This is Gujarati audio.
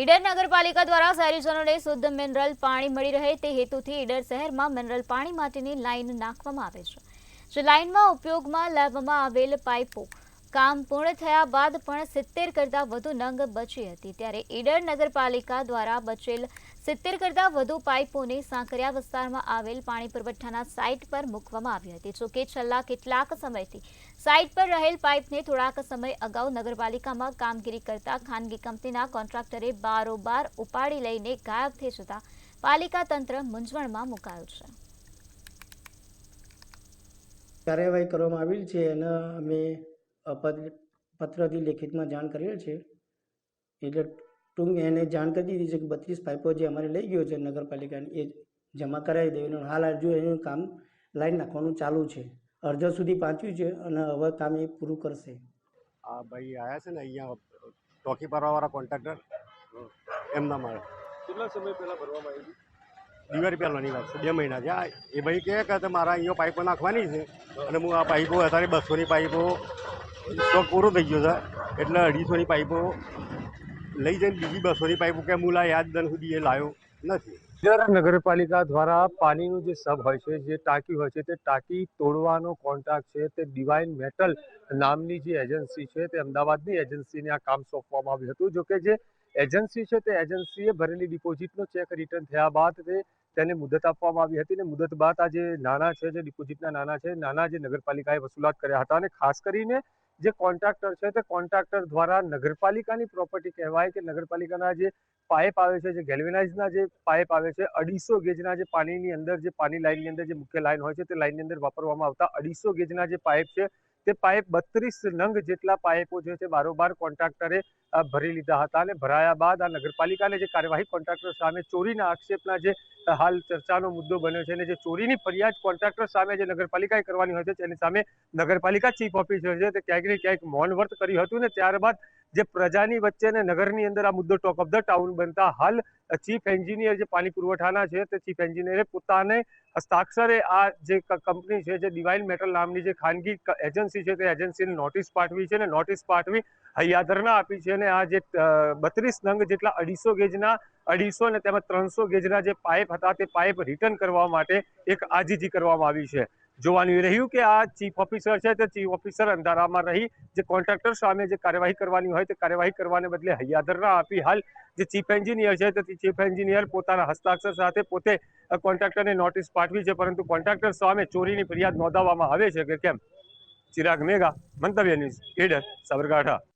ઈડર નગરપાલિકા દ્વારા શહેરીજનોને શુદ્ધ મિનરલ પાણી મળી રહે તે હેતુથી ઈડર શહેરમાં મિનરલ પાણી માટેની લાઇન નાખવામાં આવે છે. જે લાઇનમાં ઉપયોગમાં લેવામાં આવેલ પાઇપો કામ પૂર્ણ થયા બાદ પણ 70 કરતાં વધુ નંગ બચી હતી. ત્યારે ઈડર નગરપાલિકા દ્વારા બચેલ 70 કરતાં વધુ પાઇપોને સાંકરિયા વિસ્તારમાં આવેલ પાણી પુરવઠાના સાઇટ પર મૂકવામાં આવી હતી. જોકે છેલ્લા કેટલાક સમયથી સાઇટ પર રહેલ પાઇપને થોડાક સમય અગાઉ નગરપાલિકામાં કામગીરી કરતા ખાનગી કંપનીના કોન્ટ્રાક્ટરે બારોબાર ઉપાડી લઈને ગાયબ થઈ જતા પાલિકા તંત્ર મૂંઝવણમાં મુકાયું છે. કાર્યવાહી કરવામાં આવેલ છે અને અમે પત્રથી લેખિતમાં જાણ કરેલ છે. એટલે ટૂંક એને જાણ કરી દીધી છે કે 32 પાઇપો જે અમારે લઈ ગયો છે નગરપાલિકાને એ જમા કરાવી દેવાનું. હાલ હજુ એનું કામ લાઈન નાખવાનું ચાલુ છે. અડધા સુધી પહોંચ્યું છે અને હવે કામ એ પૂરું કરશે. આ ભાઈ આવ્યા છે ને અહીંયા ટોકી ભરવાવાળા કોન્ટ્રાક્ટર એમના મારે કેટલા સમય પહેલા ભરવામાં આવી? દિવાળી પહેલાંની વાત છે, 2 મહિના છે. એ ભાઈ કહે કે મારા અહીંયા પાઇપો નાખવાની છે અને હું આ પાઇપો અત્યારે 200ની પાઇપો સ્ટોક પૂરો થઈ ગયો છે એટલે 250ની પાઇપો લઈ જઈને બીજી 200ની પાઇપો કે હું યાદ દન સુધી એ લાવ્યો નથી. ઈડર નગરપાલિકા દ્વારા પાણીનું જે સબ હોય છે, જે ટાંકી હોય છે, તે ટાંકી તોડવાનો કોન્ટ્રાક્ટ છે તે ડિવાઇન મેટલ નામની જે એજન્સી છે તે અમદાવાદની એજન્સીને આ કામ સોંપવામાં આવ્યું હતું. જોકે જે એજન્સી છે તે એજન્સીએ ભરેલી ડિપોઝિટનો ચેક રિટર્ન થયા બાદ તેને મુદત આપવામાં આવી હતી અને મુદત બાદ આ જે નાણાં છે, જે ડિપોઝિટના નાણાં જે નગરપાલિકાએ વસૂલાત કર્યા હતા અને ખાસ કરીને જે કોન્ટ્રાક્ટર છે તે કોન્ટ્રાક્ટર દ્વારા નગરપાલિકાની પ્રોપર્ટી કહેવાય કે નગરપાલિકાના જે પાઇપ આવે છે, જે ગેલ્વેનાઇઝના જે પાઇપ આવે છે, 250 ગેજના જે પાણીની અંદર જે પાણી લાઇનની અંદર જે મુખ્ય લાઇન હોય છે તે લાઇનની અંદર વાપરવામાં આવતા 250 ગેજના જે પાઇપ છે તે પાઇપ 32 નંગ જેટલા પાઇપો જે છે બારોબાર કોન્ટ્રાક્ટરે ભરી લીધા હતા અને ભરાયા બાદ આ નગરપાલિકાને જે કાર્યવાહી કોન્ટ્રાક્ટર સામે ચોરીના આક્ષેપના જે હાલ ચર્ચાનો મુદ્દો બન્યો છે અને જે ચોરીની ફરિયાદ કોન્ટ્રાક્ટર સામે જે નગરપાલિકાએ કરવાની હોય છે તેની સામે નગરપાલિકા ચીફ ઓફિસર છે તે ક્યાંક ને ક્યાંક મૌન વ્રત કર્યું હતું ને ત્યારબાદ જે પ્રજાની વચ્ચે ને નગરની અંદર આ મુદ્દો ટોક ઓફ ધ ટાઉન બનતા હાલ ચીફ એન્જિનિયર જે પાણી પુરવઠાના છે તે ચીફ એન્જિનિયરે પોતાને હસ્તાક્ષરે આ જે કંપની છે, જે ડિવાઇન મેટલ નામની જે ખાનગી એજન્સી છે તે એજન્સીને નોટિસ પાઠવી છે અને નોટિસ પાઠવી હૈયાધરણા આપી છે અને આ જે 32 નંગ જેટલા 250 ગેજના 250 ને તેમજ 300 ગેજના જે પાઇપ હતા તે પાઇપ રિટર્ન કરવા માટે એક આજીજી કરવામાં આવી છે. જોવાનું એ રહ્યું કે આ ચીફ ઓફિસર છે તે ચીફ ઓફિસર અંધારામાં રહી જે કોન્ટ્રાક્ટર સામે જે કાર્યવાહી કરવાની હોય તે કાર્યવાહી કરવાને બદલે હૈયાધરણા આપી હાલ જે ચીફ એન્જિનિયર છે તે ચીફ એન્જિનિયર પોતાના હસ્તાક્ષર સાથે પોતે કોન્ટ્રાક્ટરને નોટિસ પાઠવી છે, પરંતુ કોન્ટ્રાક્ટર સામે ચોરીની ફરિયાદ નોંધાવવામાં આવે છે કે કેમ? ચિરાગ મેઘા, મંતવ્ય ન્યૂઝ, ઈડર, સાબરકાંઠા.